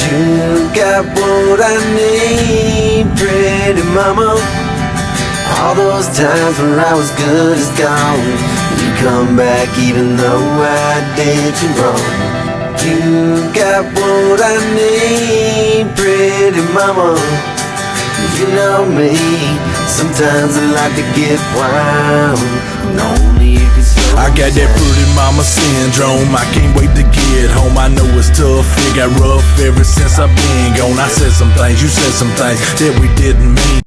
You got what I need, pretty mama. All those times where I was good is gone. You come back even though I did you wrong. You got what I need, pretty mama. You know me, sometimes I like to get wild, and only you can slow I got that pretty mama syndrome, I can't wait to get home. I know it's tough, it got rough ever since I've been gone. I said some things, you said some things that we didn't mean.